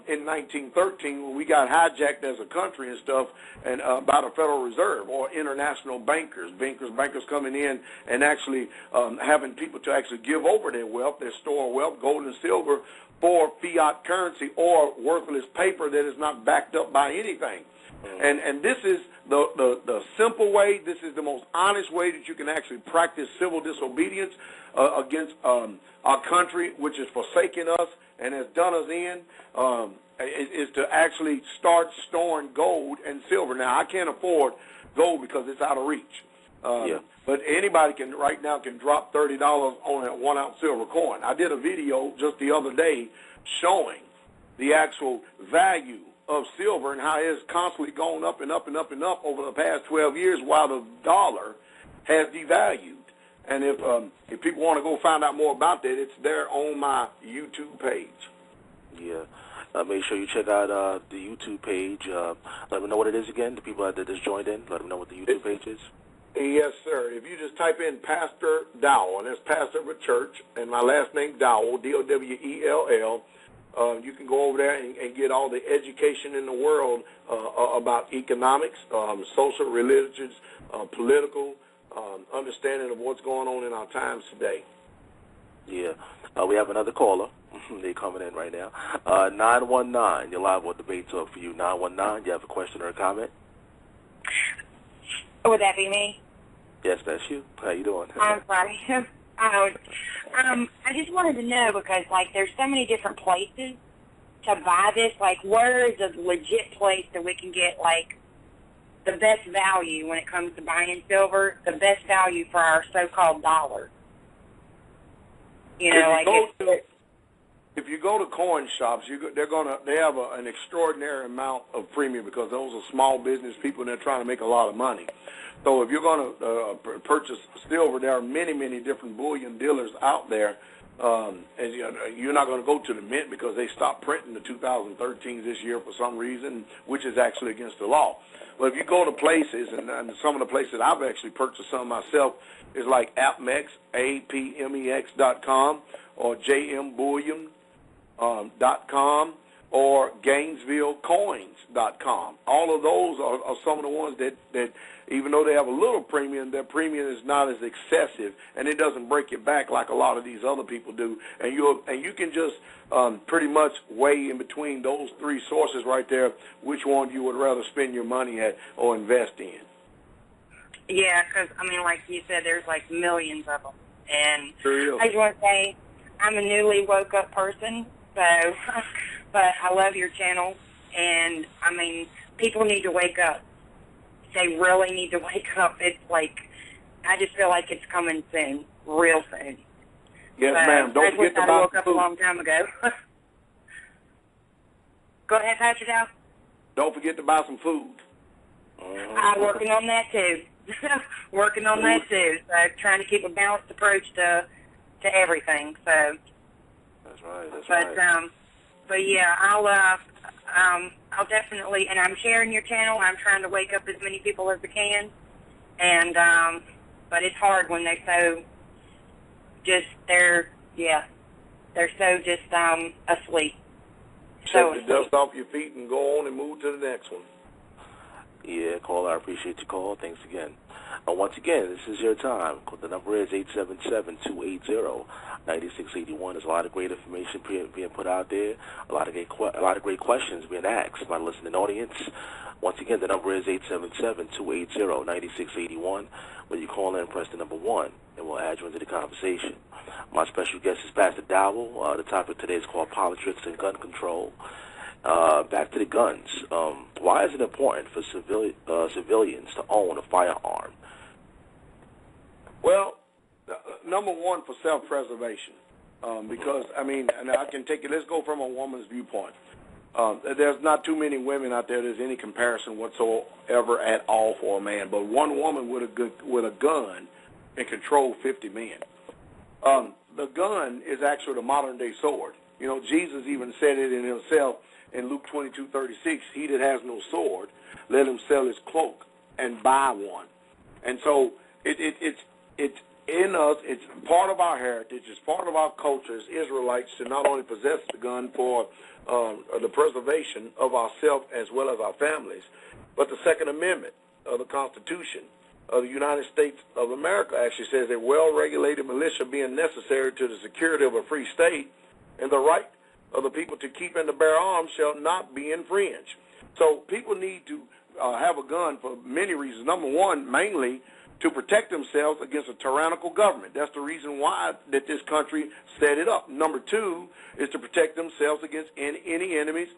in 1913 when we got hijacked as a country and stuff, and by the Federal Reserve or international bankers coming in and actually having people to actually give over their wealth, their store wealth, gold and silver, for fiat currency or worthless paper that is not backed up by anything. And this is the simple way, this is the most honest way that you can actually practice civil disobedience against our country, which has forsaken us and has done us in, is to actually start storing gold and silver. Now, I can't afford gold because it's out of reach. But anybody right now can drop $30 on a 1-ounce silver coin. I did a video just the other day showing the actual value of silver and how it's constantly gone up and up and up and up over the past 12 years while the dollar has devalued. And if people want to go find out more about that, it's there on my YouTube page. Yeah. Make sure you check out the YouTube page. Let me know what it is again. The people that just joined in, let them know what the YouTube page is. Yes, sir. If you just type in Pastor Dowell, and that's pastor of a church, and my last name Dowell, D-O-W-E-L-L, You can go over there and get all the education in the world about economics, social, religious, political, understanding of what's going on in our times today. Yeah. We have another caller. They're coming in right now. 919, you're live on Debate Talk for You. 919, you have a question or a comment? Would that be me? Yes, that's you. How you doing? I'm sorry. I just wanted to know because, like, there's so many different places to buy this. Like, where is a legit place that we can get, like, the best value when it comes to buying silver, the best value for our so-called dollar? You know, if you go to coin shops, they have an extraordinary amount of premium because those are small business people and they're trying to make a lot of money. So if you're going to purchase silver, there are many, many different bullion dealers out there. And you're not going to go to the mint because they stopped printing the 2013s this year for some reason, which is actually against the law. But if you go to places, and some of the places I've actually purchased some myself, is like APMEX, APMEX.com, or JMBullion.com, or GainesvilleCoins.com. All of those are some of the ones that even though they have a little premium, their premium is not as excessive, and it doesn't break your back like a lot of these other people do. And you can just pretty much weigh in between those three sources right there which one you would rather spend your money at or invest in. Yeah, because, I mean, like you said, there's like millions of them. And sure I just want to say I'm a newly woke up person, so, but I love your channel. And, I mean, people need to wake up. They really need to wake up. It's like, I just feel like it's coming soon, real soon. Yes, ma'am. Don't forget to buy I woke up a long time ago. Go ahead, Patrick. Don't forget to buy some food. I'm working on that too. Working on that too. So trying to keep a balanced approach to everything. So. That's right. That's right. But yeah, I'll definitely, and I'm sharing your channel. I'm trying to wake up as many people as I can, and but it's hard when they're so so just asleep. Shake the dust off your feet and go on and move to the next one. Yeah, caller, I appreciate your call. Thanks again. Once again, this is your time. The number is 877-280-9681. There's a lot of great information being put out there, a lot of great questions being asked by the listening audience. Once again, the number is 877-280-9681. When you call in, press the number 1, and we'll add you into the conversation. My special guest is Pastor Dowell. The topic today is called Politics and Gun Control. Back to the guns. Why is it important for civilians to own a firearm? Well, number one, for self-preservation. Because, I mean, and I can take it, let's go from a woman's viewpoint. There's not too many women out there there's any comparison whatsoever at all for a man. But one woman with a gun can control 50 men. The gun is actually the modern-day sword. You know, Jesus even said it in himself in Luke 22:36, he that has no sword, let him sell his cloak and buy one. And so it's in us, it's part of our heritage, it's part of our culture as Israelites to not only possess the gun for the preservation of ourselves as well as our families, but the Second Amendment of the Constitution of the United States of America actually says a well-regulated militia being necessary to the security of a free state and the right of the people to keep and to bear arms shall not be infringed. So people need to have a gun for many reasons. Number one, mainly to protect themselves against a tyrannical government. That's the reason why that this country set it up. Number two is to protect themselves against any enemies,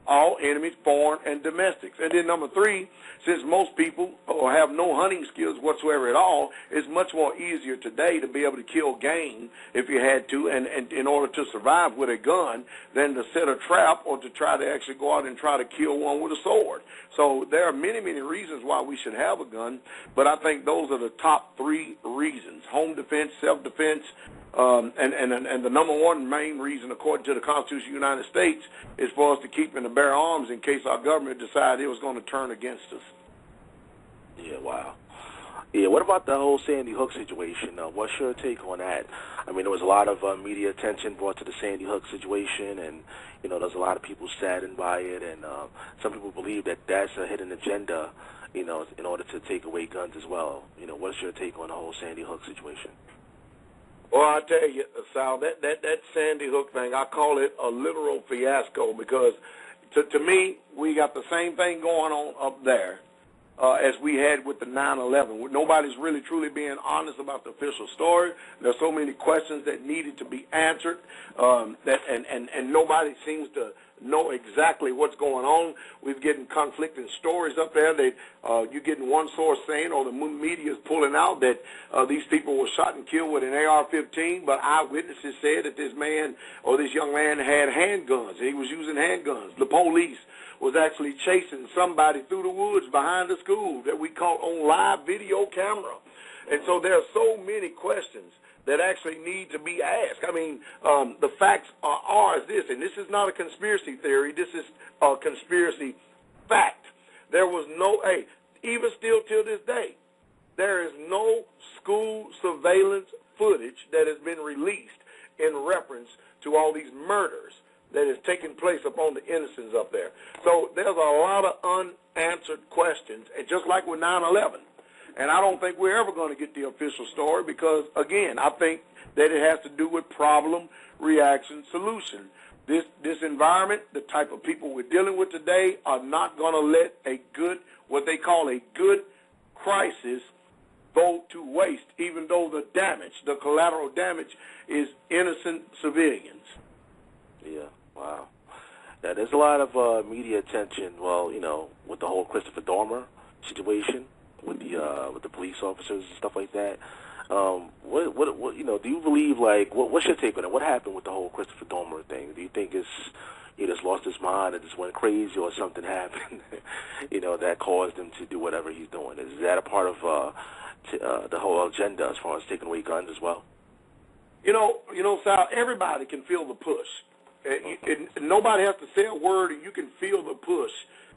all enemies, foreign and domestics. And then number three, since most people have no hunting skills whatsoever at all, it's much more easier today to be able to kill game if you had to, and in order to survive with a gun, than to set a trap or to try to actually go out and try to kill one with a sword. So there are many, many reasons why we should have a gun, but I think those are the top three reasons: home defense, self-defense, and the number one main reason, according to the Constitution of the United States, is for us to keep and to bear arms in case our government decided it was going to turn against us. Yeah, wow. Yeah, what about the whole Sandy Hook situation? What's your take on that? I mean, there was a lot of media attention brought to the Sandy Hook situation, and, you know, there's a lot of people saddened by it, and some people believe that that's a hidden agenda, you know, in order to take away guns as well. You know, what's your take on the whole Sandy Hook situation? Well, I tell you, Sal, that Sandy Hook thing, I call it a literal fiasco because, to me, we got the same thing going on up there as we had with the 9/11. Nobody's really truly being honest about the official story. There's so many questions that needed to be answered, and nobody seems to know exactly what's going on. We're getting conflicting stories up there. You're getting one source saying, or the media is pulling out, that these people were shot and killed with an AR-15, but eyewitnesses said that this man or this young man had handguns. He was using handguns. The police was actually chasing somebody through the woods behind the school that we caught on live video camera. And so there are so many questions that actually need to be asked. I mean, the facts are this, and this is not a conspiracy theory. This is a conspiracy fact. There was no, even still till this day, there is no school surveillance footage that has been released in reference to all these murders that is taking place upon the innocents up there. So there's a lot of unanswered questions, and just like with 9/11. And I don't think we're ever going to get the official story because, again, I think that it has to do with problem, reaction, solution. This environment, the type of people we're dealing with today, are not going to let a good, what they call a good crisis, go to waste, even though the damage, the collateral damage, is innocent civilians. Yeah, wow. Now, there's a lot of media attention, well, you know, with the whole Christopher Dormer situation, with the police officers and stuff like that. What you know, do you believe, like, what's your take on it? What happened with the whole Christopher Dormer thing? Do you think he just lost his mind and just went crazy, or something happened, you know, that caused him to do whatever he's doing? Is that a part of the whole agenda as far as taking away guns as well? You know, Sal, everybody can feel the push. Nobody has to say a word, and you can feel the push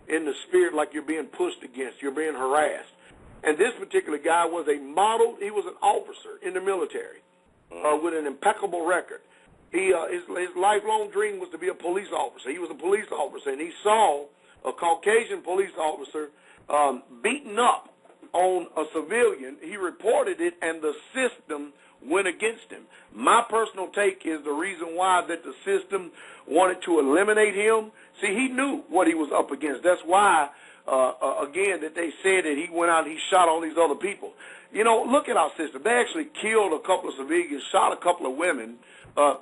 in the spirit, like you're being pushed against, you're being harassed. And this particular guy was a model. He was an officer in the military with an impeccable record. His lifelong dream was to be a police officer. He was a police officer, and he saw a Caucasian police officer beaten up on a civilian. He reported it, and the system went against him. My personal take is the reason why that the system wanted to eliminate him. See, he knew what he was up against. That's why, again, that they said that he went out and he shot all these other people. You know, look at our system. They actually killed a couple of civilians, shot a couple of women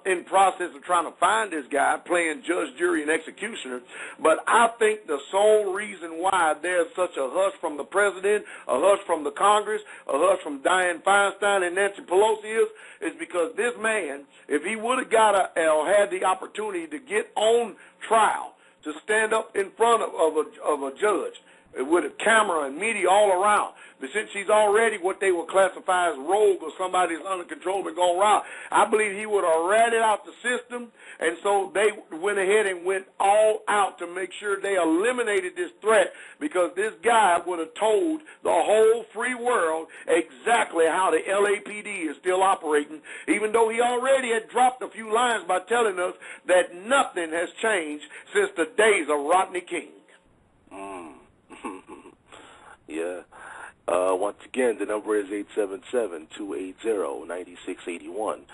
in process of trying to find this guy, playing judge, jury, and executioner. But I think the sole reason why there's such a hush from the president, a hush from the Congress, a hush from Dianne Feinstein and Nancy Pelosi is because this man, if he would have had the opportunity to get on trial, to stand up in front of a judge with a camera and media all around. But since he's already what they would classify as rogue or somebody that's under control and gone around, I believe he would have ratted out the system, and so they went ahead and went all out to make sure they eliminated this threat, because this guy would have told the whole free world exactly how the LAPD is still operating, even though he already had dropped a few lines by telling us that nothing has changed since the days of Rodney King. Yeah. Once again, the number is 877-280-9681.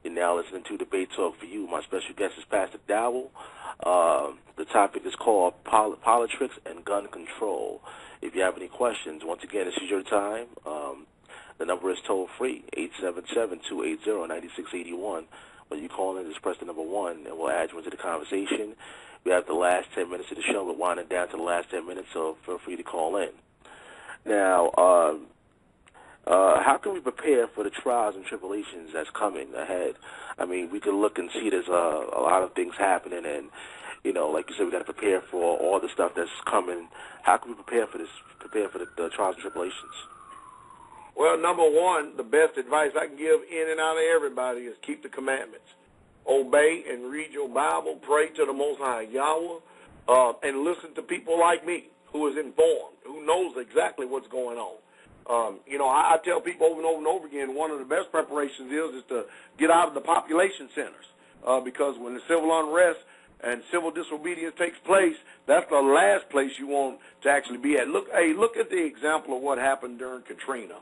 You're now listening to Debate Talk for You. My special guest is Pastor Dowell. The topic is called Politics and Gun Control. If you have any questions, once again, this is your time. The number is toll-free, 877-280-9681. When you call in, just press the number 1, and we'll add you into the conversation. We have the last 10 minutes of the show. We're winding down to the last 10 minutes, so feel free to call in. Now, how can we prepare for the trials and tribulations that's coming ahead? I mean, we can look and see there's a lot of things happening, and, you know, like you said, we got to prepare for all the stuff that's coming. How can we prepare for this? Prepare for the trials and tribulations? Well, number one, the best advice I can give in and out of everybody is keep the commandments. Obey and read your Bible, pray to the Most High Yahweh, and listen to people like me who is informed, who knows exactly what's going on. I tell people over and over and over again, one of the best preparations is to get out of the population centers because when the civil unrest and civil disobedience takes place, that's the last place you want to actually be at. Look at the example of what happened during Katrina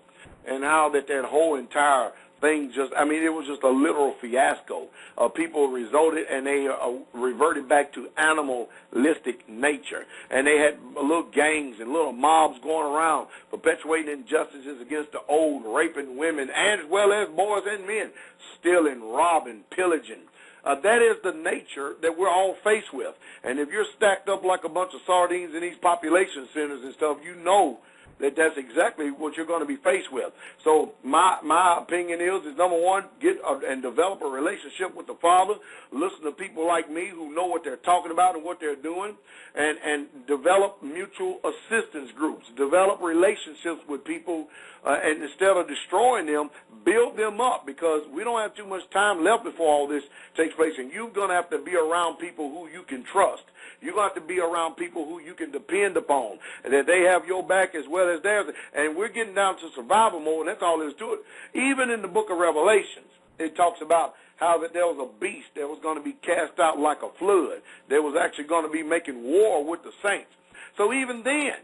and how that whole entire thing it was just a literal fiasco. People resulted and they reverted back to animalistic nature. And they had little gangs and little mobs going around perpetuating injustices against the old, raping women as well as boys and men, stealing, robbing, pillaging. That is the nature that we're all faced with. And if you're stacked up like a bunch of sardines in these population centers and stuff, you know that's exactly what you're going to be faced with. So my opinion is number one, get and develop a relationship with the Father. Listen to people like me who know what they're talking about and what they're doing, and develop mutual assistance groups. Develop relationships with people, and instead of destroying them, build them up, because we don't have too much time left before all this takes place, and you're going to have to be around people who you can trust. You're going to have to be around people who you can depend upon, and that they have your back as well as theirs. And we're getting down to survival mode, and that's all there is to it. Even in the book of Revelations, it talks about how that there was a beast that was going to be cast out like a flood. That was actually going to be making war with the saints. So even then,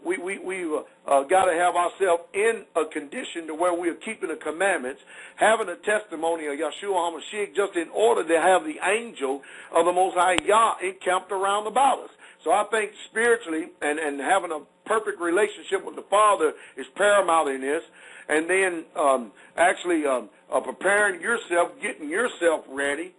we've got to have ourselves in a condition to where we are keeping the commandments, having a testimony of Yeshua HaMashiach, just in order to have the angel of the Most High Yah encamped around about us. So I think spiritually and having a perfect relationship with the Father is paramount in this. And then preparing yourself, getting yourself ready,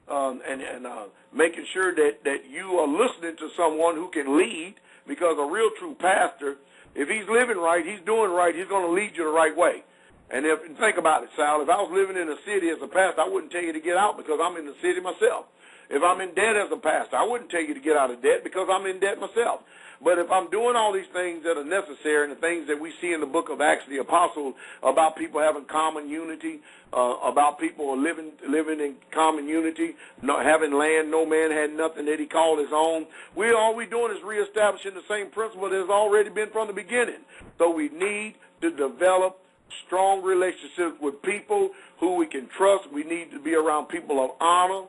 and making sure that you are listening to someone who can lead, because a real true pastor, if he's living right, he's doing right, he's going to lead you the right way. And think about it, Sal, if I was living in a city as a pastor, I wouldn't tell you to get out because I'm in the city myself. If I'm in debt as a pastor, I wouldn't tell you to get out of debt because I'm in debt myself. But if I'm doing all these things that are necessary and the things that we see in the book of Acts of the Apostles about people having common unity, about people living in common unity, not having land, no man had nothing that he called his own, all we're doing is reestablishing the same principle that has already been from the beginning. So we need to develop strong relationships with people who we can trust. We need to be around people of honor,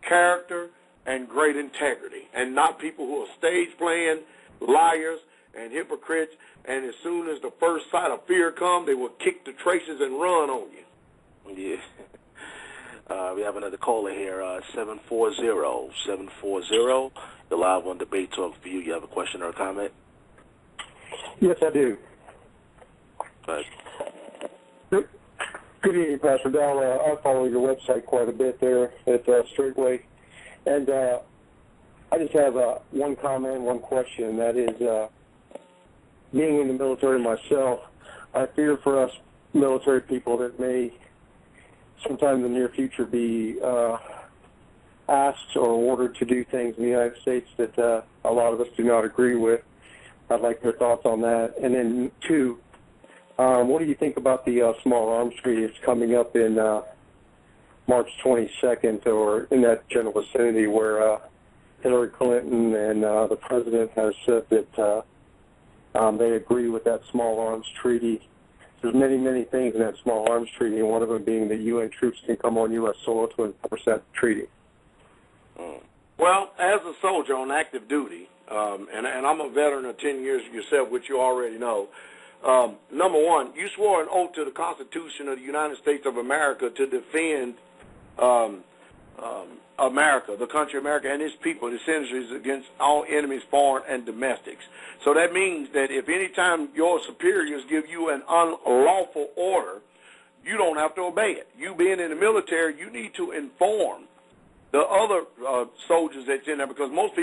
character, and great integrity, and not people who are stage playing, liars, and hypocrites, and as soon as the first sight of fear comes, they will kick the traces and run on you. Yeah. We have another caller here, 740. You're live on Debate Talk for You. You have a question or a comment? Yes, I do. Go ahead. Good evening, Pastor Dowell. I follow your website quite a bit there at Straightway. And I just have one comment, one question. That is, being in the military myself, I fear for us military people that may sometime in the near future be asked or ordered to do things in the United States that a lot of us do not agree with. I'd like your thoughts on that. And then, two, what do you think about the small arms treaty that's coming up in March 22nd, or in that general vicinity, where Hillary Clinton and the president has said that they agree with that small arms treaty? There's many, many things in that small arms treaty, and one of them being that UN troops can come on U.S. soil to enforce that treaty. Well, as a soldier on active duty, and I'm a veteran of 10 years yourself, which you already know, number one, you swore an oath to the Constitution of the United States of America to defend America, the country of America, and its people, its citizens, against all enemies, foreign and domestics. So that means that if any time your superiors give you an unlawful order, you don't have to obey it. You being in the military, you need to inform the other soldiers that's in there, because most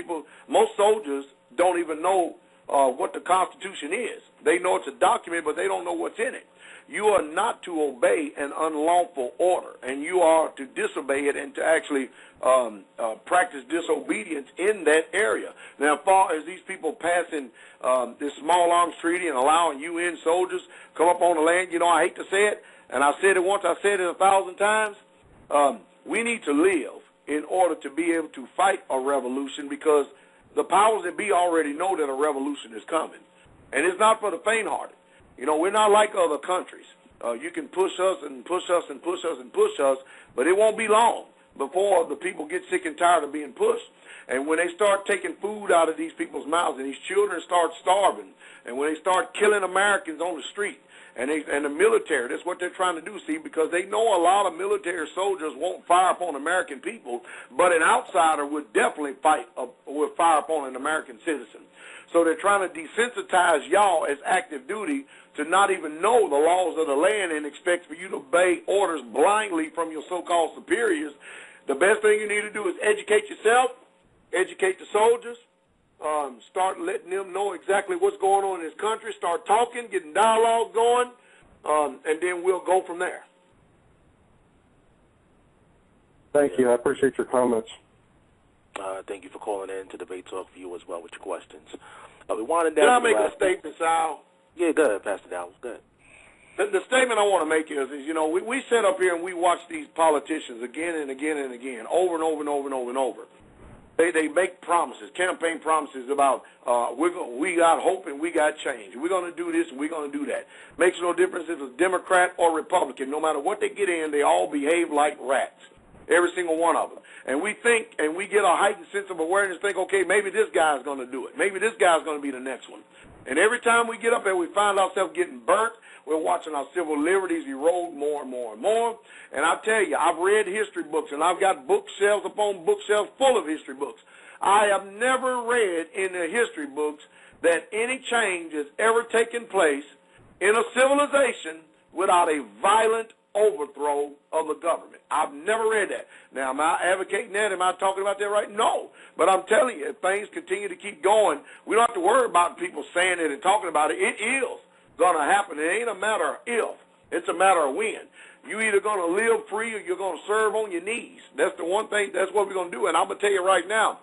soldiers don't even know what the Constitution is. They know it's a document, but they don't know what's in it. You are not to obey an unlawful order, and you are to disobey it and to actually practice disobedience in that area. Now, as far as these people passing this small arms treaty and allowing UN soldiers come up on the land, I hate to say it, and I said it once, I said it 1,000 times, we need to live in order to be able to fight a revolution, because the powers that be already know that a revolution is coming. And it's not for the faint-hearted. You know, we're not like other countries. You can push us and push us and push us and push us, but it won't be long before the people get sick and tired of being pushed. And when they start taking food out of these people's mouths and these children start starving, and when they start killing Americans on the street, and the military, that's what they're trying to do, see, because they know a lot of military soldiers won't fire upon American people, but an outsider would definitely would fire upon an American citizen. So they're trying to desensitize y'all as active duty to not even know the laws of the land and expect for you to obey orders blindly from your so-called superiors. The best thing you need to do is educate yourself, educate the soldiers, start letting them know exactly what's going on in this country, start talking, getting dialogue going, and then we'll go from there. Thank you. I appreciate your comments. Thank you for calling in to Debate Talk for you as well with your questions. We wanted Can I make a statement, Sal? Yeah, go ahead, Pastor Dowell. Go ahead. The statement I want to make is you know, we sit up here and we watch these politicians again and again and again, over and over and over and over and over. They make promises, campaign promises about we got hope and we got change. We're going to do this and we're going to do that. Makes no difference if it's Democrat or Republican. No matter what they get in, they all behave like rats, every single one of them. And we think and we get a heightened sense of awareness, think, okay, maybe this guy's going to do it. Maybe this guy's going to be the next one. And every time we get up there, we find ourselves getting burnt. We're watching our civil liberties erode more and more and more. And I tell you, I've read history books, and I've got bookshelves upon bookshelves full of history books. I have never read in the history books that any change has ever taken place in a civilization without a violent overthrow of the government. I've never read that. Now, am I advocating that? Am I talking about that right? No. But I'm telling you, if things continue to keep going, we don't have to worry about people saying it and talking about it. It is going to happen. It ain't a matter of if. It's a matter of when. You either going to live free or you're going to serve on your knees. That's the one thing. That's what we're going to do. And I'm going to tell you right now,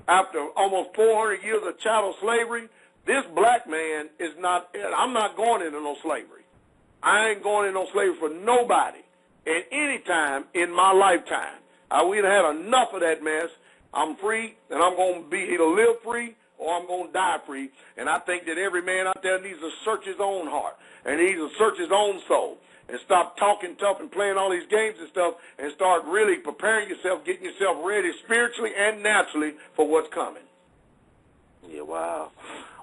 after almost 400 years of chattel slavery, this black man is not, I'm not going into no slavery. I ain't going into no slavery for nobody at any time in my lifetime. We've had enough of that mess. I'm free, and I'm going to be either live free or I'm going to die free. And I think that every man out there needs to search his own heart and needs to search his own soul and stop talking tough and playing all these games and stuff and start really preparing yourself, getting yourself ready spiritually and naturally for what's coming. Yeah, wow.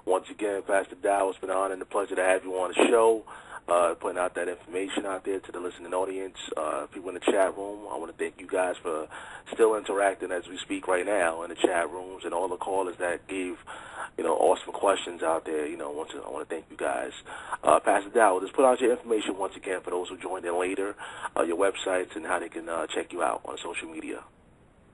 Once again, Pastor Dowell, it's been an honor and a pleasure to have you on the show. Putting out that information out there to the listening audience, people in the chat room. I want to thank you guys for still interacting as we speak right now in the chat rooms, and all the callers that gave, awesome questions out there. I want to thank you guys. Pastor Dowell, just put out your information once again for those who joined in later, your websites and how they can check you out on social media.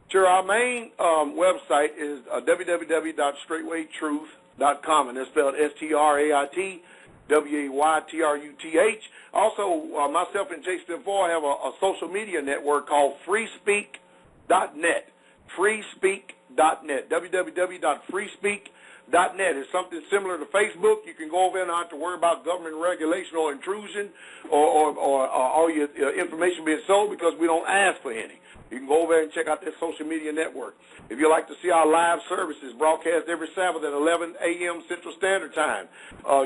Sure. Our main website is www.straightwaytruth.com, and it's spelled STRAIT. WAYTRUTH. Also, myself and Jay Stivoy have a social media network called freespeak.net. Freespeak.net. www.freespeak.net. It's something similar to Facebook. You can go over there and not have to worry about government regulation or intrusion or all your information being sold because we don't ask for any. You can go over there and check out this social media network. If you'd like to see our live services broadcast every Sabbath at 11 a.m. Central Standard Time,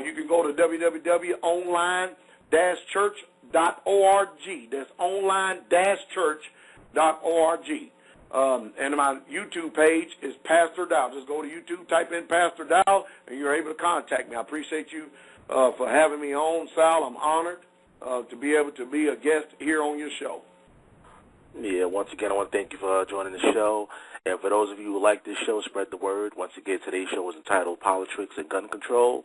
you can go to www.online-church.org. That's online-church.org. And my YouTube page is Pastor Dowell. Just go to YouTube, type in Pastor Dowell, and you're able to contact me. I appreciate you for having me on, Sal. I'm honored to be able to be a guest here on your show. Yeah, once again, I want to thank you for joining the show. And for those of you who like this show, spread the word. Once again, today's show is entitled Politics and Gun Control.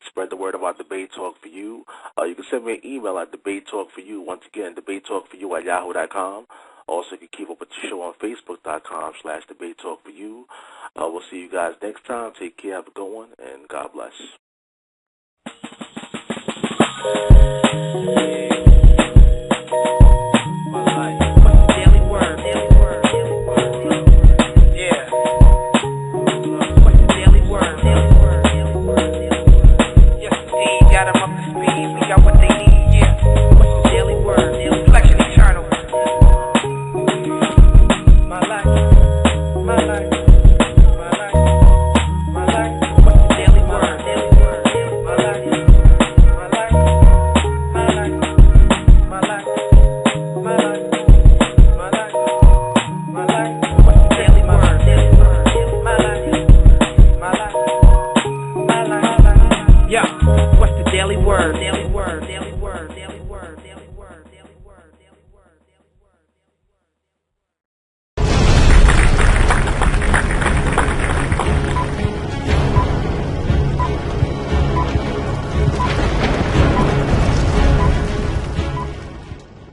Spread the word about Debate Talk for You. You can send me an email at debatetalkforyou. Once again, debatetalkforyou@yahoo.com. Also, you can keep up with the show on Facebook.com/debatetalkforyou. We'll see you guys next time. Take care, have a good one, and God bless.